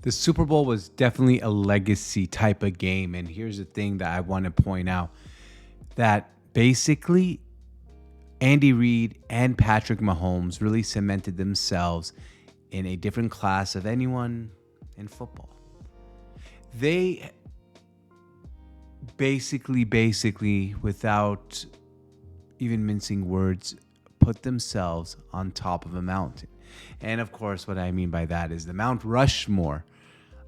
The Super Bowl was definitely a legacy type of game. And here's the thing that I want to point out that basically Andy Reid and Patrick Mahomes really cemented themselves in a different class of anyone in football. They basically, without even mincing words, put themselves on top of a mountain. And of course, what I mean by that is the Mount Rushmore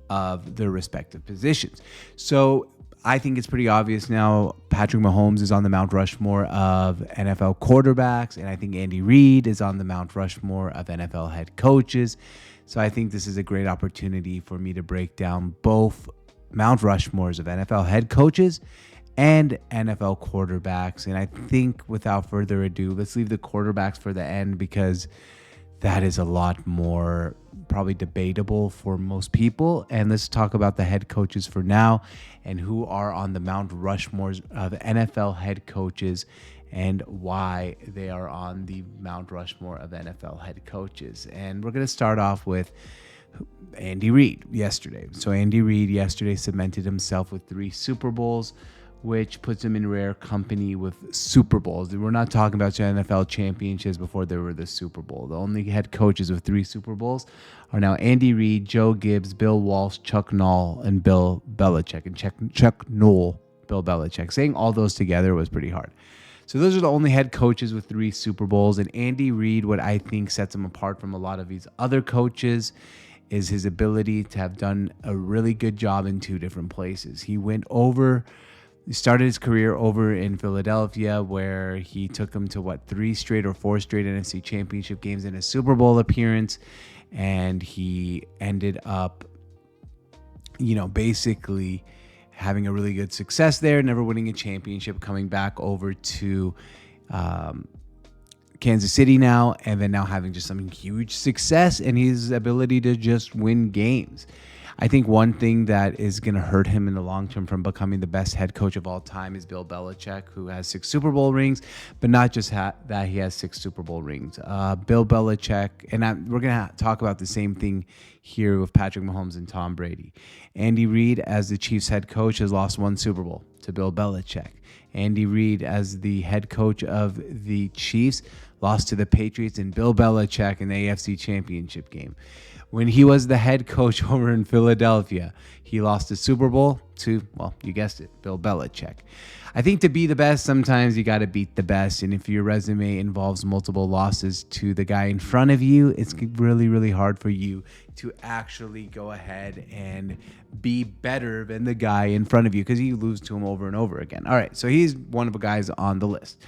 of their respective positions. So I think it's pretty obvious now Patrick Mahomes is on the Mount Rushmore of NFL quarterbacks, and I think Andy Reid is on the Mount Rushmore of NFL head coaches. So I think this is a great opportunity for me to break down both Mount Rushmores of NFL head coaches and NFL quarterbacks. And I think without further ado, let's leave the quarterbacks for the end because that is a lot more probably debatable for most people. And let's talk about the head coaches for now and who are on the Mount Rushmores of NFL head coaches and why they are on the Mount Rushmore of NFL head coaches. And we're going to start off with Andy Reid yesterday. So Andy Reid yesterday cemented himself with 3 Super Bowls, which puts him in rare company with Super Bowls. We're not talking about NFL championships before there were the Super Bowl. The only head coaches with 3 Super Bowls are now Andy Reid, Joe Gibbs, Bill Walsh, Chuck Noll, and Bill Belichick. And Chuck Noll, Bill Belichick. Saying all those together was pretty hard. So those are the only head coaches with 3 Super Bowls. And Andy Reid, what I think sets him apart from a lot of these other coaches is his ability to have done a really good job in 2 different places. He started his career over in Philadelphia, where he took them to 3 straight or 4 straight NFC championship games and a Super Bowl appearance. And he ended up, basically having a really good success there, never winning a championship, coming back over to Kansas City now, and then now having just some huge success and his ability to just win games. I think one thing that is going to hurt him in the long term from becoming the best head coach of all time is Bill Belichick, who has 6 Super Bowl rings, but not just that, he has 6 Super Bowl rings. Bill Belichick, and we're going to talk about the same thing here with Patrick Mahomes and Tom Brady. Andy Reid, as the Chiefs head coach, has lost 1 Super Bowl to Bill Belichick. Andy Reid, as the head coach of the Chiefs, lost to the Patriots and Bill Belichick in the AFC Championship game. When he was the head coach over in Philadelphia, he lost the Super Bowl to, you guessed it, Bill Belichick. I think to be the best, sometimes you got to beat the best. And if your resume involves multiple losses to the guy in front of you, it's really, really hard for you to actually go ahead and be better than the guy in front of you because you lose to him over and over again. All right, so he's one of the guys on the list.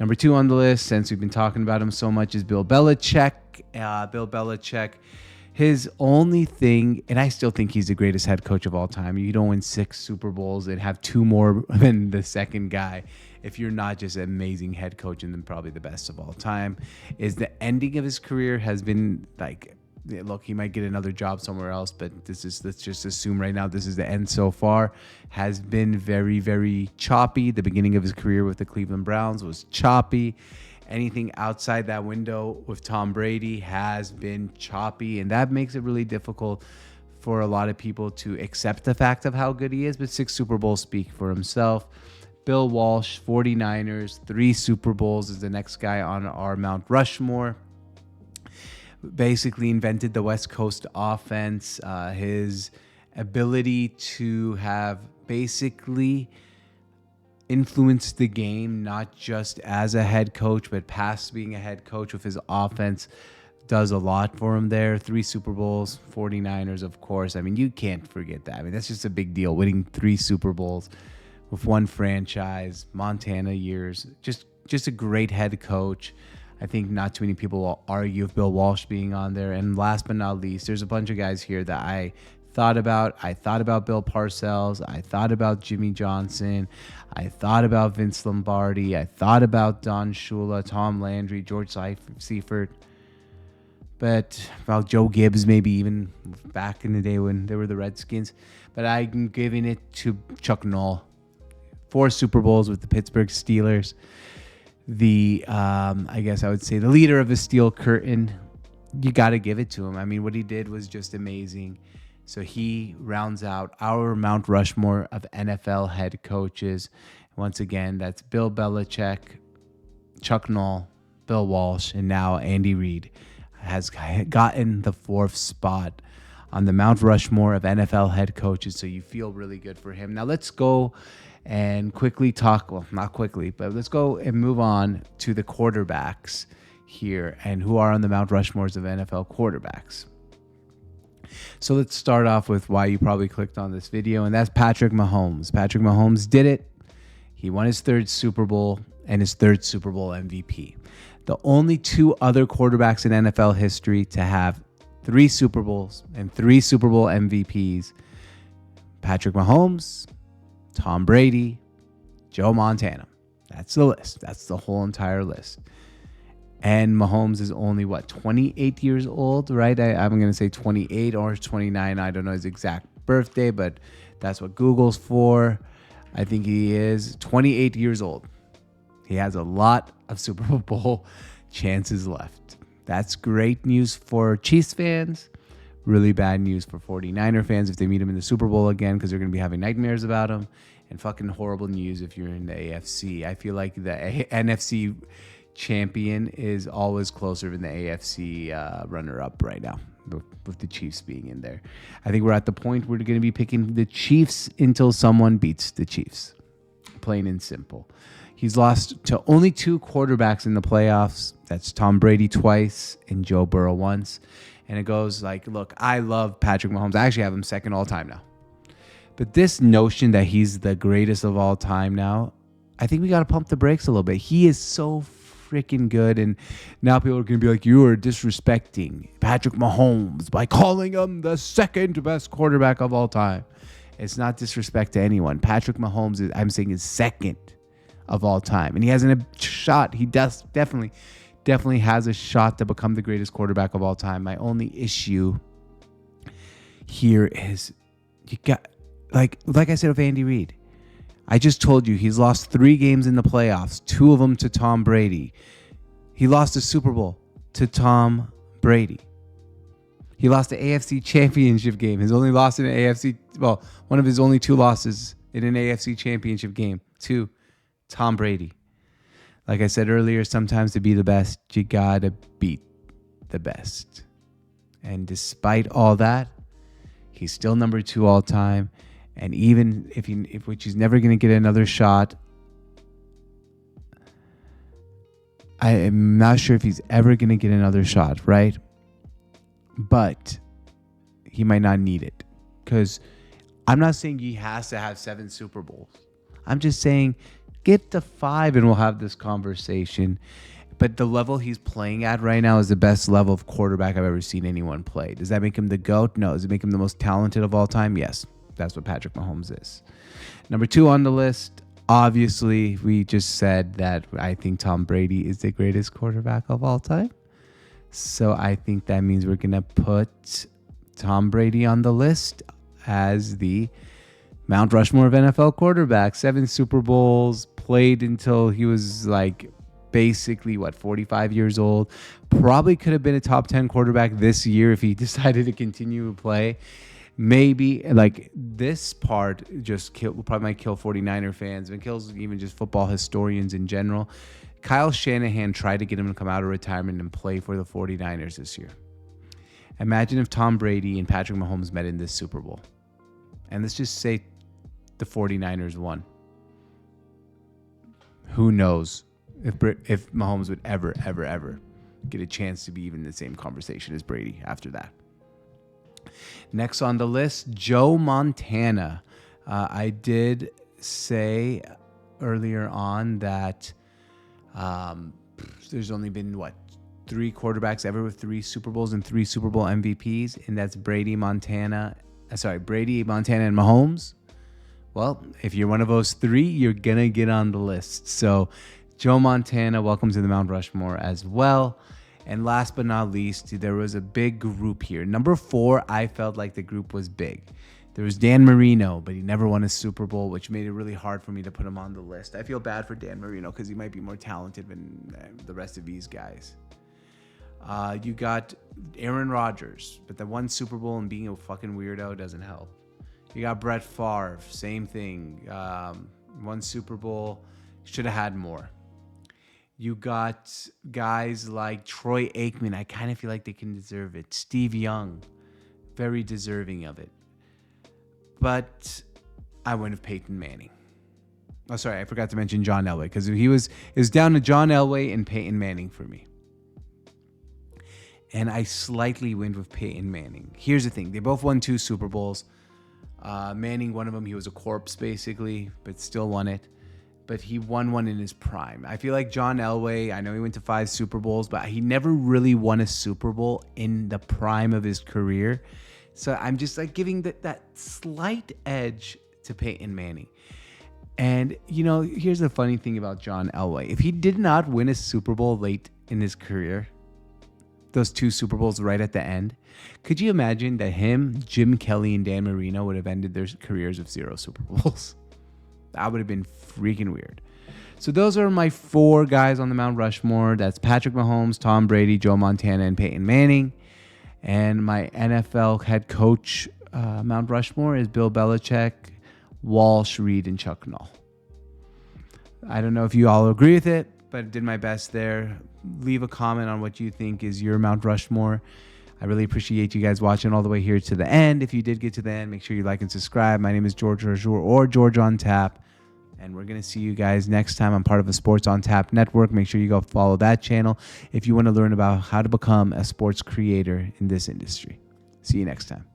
Number 2 on the list, since we've been talking about him so much, is Bill Belichick. Bill Belichick. His only thing, and I still think he's the greatest head coach of all time. You don't win 6 Super Bowls and have 2 more than the second guy if you're not just an amazing head coach and then probably the best of all time. Is the ending of his career has been like, look, he might get another job somewhere else, but let's just assume right now this is the end so far. Has been very, very choppy. The beginning of his career with the Cleveland Browns was choppy. Anything outside that window with Tom Brady has been choppy, and that makes it really difficult for a lot of people to accept the fact of how good he is, but 6 Super Bowls speak for himself. Bill Walsh, 49ers, 3 Super Bowls, is the next guy on our Mount Rushmore. Basically invented the West Coast offense. His ability to have basically influenced the game, not just as a head coach, but past being a head coach with his offense, does a lot for him there. 3 Super Bowls, 49ers, of course. I mean, you can't forget that. I mean, that's just a big deal, winning 3 Super Bowls with one franchise, Montana years. Just a great head coach. I think not too many people will argue with Bill Walsh being on there. And last but not least, there's a bunch of guys here that I thought about. I thought about Bill Parcells. I thought about Jimmy Johnson. I thought about Vince Lombardi. I thought about Don Shula, Tom Landry, George Seifert. But about Joe Gibbs, maybe even back in the day when they were the Redskins. But I'm giving it to Chuck Noll. 4 Super Bowls with the Pittsburgh Steelers. I guess I would say the leader of the Steel Curtain. You got to give it to him. I mean, what he did was just amazing. So he rounds out our Mount Rushmore of NFL head coaches. Once again, that's Bill Belichick, Chuck Noll, Bill Walsh, and now Andy Reid has gotten the 4th spot on the Mount Rushmore of NFL head coaches. So you feel really good for him. Now let's go and quickly talk, well, not quickly, but let's go and move on to the quarterbacks here and who are on the Mount Rushmores of NFL quarterbacks. So let's start off with why you probably clicked on this video, and that's Patrick Mahomes. Patrick Mahomes did it. He won his 3rd Super Bowl and his 3rd Super Bowl MVP. The only 2 other quarterbacks in NFL history to have 3 Super Bowls and 3 Super Bowl MVPs, Patrick Mahomes, Tom Brady, Joe Montana. That's the list. That's the whole entire list. And Mahomes is only, 28 years old, right? I'm going to say 28 or 29. I don't know his exact birthday, but that's what Google's for. I think he is 28 years old. He has a lot of Super Bowl chances left. That's great news for Chiefs fans. Really bad news for 49er fans if they meet him in the Super Bowl again, because they're going to be having nightmares about him. And fucking horrible news if you're in the AFC. I feel like the NFC champion is always closer than the AFC runner-up right now, with the Chiefs being in there. I think we're at the point where we're going to be picking the Chiefs until someone beats the Chiefs. Plain and simple. He's lost to only 2 quarterbacks in the playoffs. That's Tom Brady twice and Joe Burrow once. And it goes like, look, I love Patrick Mahomes. I actually have him second all time now. But this notion that he's the greatest of all time now, I think we got to pump the brakes a little bit. He is so freaking good, and now people are going to be like, you are disrespecting Patrick Mahomes by calling him the 2nd best quarterback of all time. It's not disrespect to anyone. Patrick Mahomes is 2nd of all time, and he has a shot. He does definitely has a shot to become the greatest quarterback of all time. My only issue here is you got like I said with Andy Reid. I just told you he's lost 3 games in the playoffs, 2 of them to Tom Brady. He lost a Super Bowl to Tom Brady. He lost the AFC Championship game. His only loss in an one of his only 2 losses in an AFC Championship game to Tom Brady. Like I said earlier, sometimes to be the best, you gotta beat the best. And despite all that, he's still number 2 all time. And even if he's never going to get another shot, I am not sure if he's ever going to get another shot, right? But he might not need it, because I'm not saying he has to have 7 Super Bowls. I'm just saying get to 5 and we'll have this conversation. But the level he's playing at right now is the best level of quarterback I've ever seen anyone play. Does that make him the GOAT? No. Does it make him the most talented of all time? Yes. That's what Patrick Mahomes is. Number 2 on the list, obviously, we just said that I think Tom Brady is the greatest quarterback of all time. So I think that means we're going to put Tom Brady on the list as the Mount Rushmore of NFL quarterbacks. 7 Super Bowls, played until he was basically 45 years old. Probably could have been a top 10 quarterback this year if he decided to continue to play. Maybe this part probably might kill 49er fans, and kills even just football historians in general. Kyle Shanahan tried to get him to come out of retirement and play for the 49ers this year. Imagine if Tom Brady and Patrick Mahomes met in this Super Bowl. And let's just say the 49ers won. Who knows if Mahomes would ever get a chance to be even in the same conversation as Brady after that. Next on the list, Joe Montana. I did say earlier on that there's only been 3 quarterbacks ever with 3 Super Bowls and 3 Super Bowl MVPs, and that's Brady, Montana, and Mahomes. Well, if you're one of those 3, you're gonna get on the list. So Joe Montana, welcome to the Mount Rushmore as well. And last but not least, there was a big group here. Number 4, I felt like the group was big. There was Dan Marino, but he never won a Super Bowl, which made it really hard for me to put him on the list. I feel bad for Dan Marino because he might be more talented than the rest of these guys. You got Aaron Rodgers, but the one Super Bowl and being a fucking weirdo doesn't help. You got Brett Favre, same thing. One Super Bowl, should have had more. You got guys like Troy Aikman. I kind of feel like they can deserve it. Steve Young, very deserving of it. But I went with Peyton Manning. Oh, sorry, I forgot to mention John Elway because it was down to John Elway and Peyton Manning for me. And I slightly went with Peyton Manning. Here's the thing. They both won 2 Super Bowls. Manning, one of them, he was a corpse basically, but still won it. But he won one in his prime. I feel like John Elway, I know he went to 5 Super Bowls, but he never really won a Super Bowl in the prime of his career. So I'm just like giving that slight edge to Peyton Manning. And, here's the funny thing about John Elway. If he did not win a Super Bowl late in his career, those 2 Super Bowls right at the end, could you imagine that him, Jim Kelly, and Dan Marino would have ended their careers with 0 Super Bowls? That would have been freaking weird. So those are my 4 guys on the Mount Rushmore. That's Patrick Mahomes, Tom Brady, Joe Montana, and Peyton Manning. And my NFL head coach Mount Rushmore is Bill Belichick, Walsh, Reid, and Chuck Noll. I don't know if you all agree with it, but I did my best there. Leave a comment on what you think is your Mount Rushmore. I really appreciate you guys watching all the way here to the end. If you did get to the end, make sure you like and subscribe. My name is George Rajour or George on Tap. And we're going to see you guys next time. I'm part of a Sports on Tap network. Make sure you go follow that channel if you want to learn about how to become a sports creator in this industry. See you next time.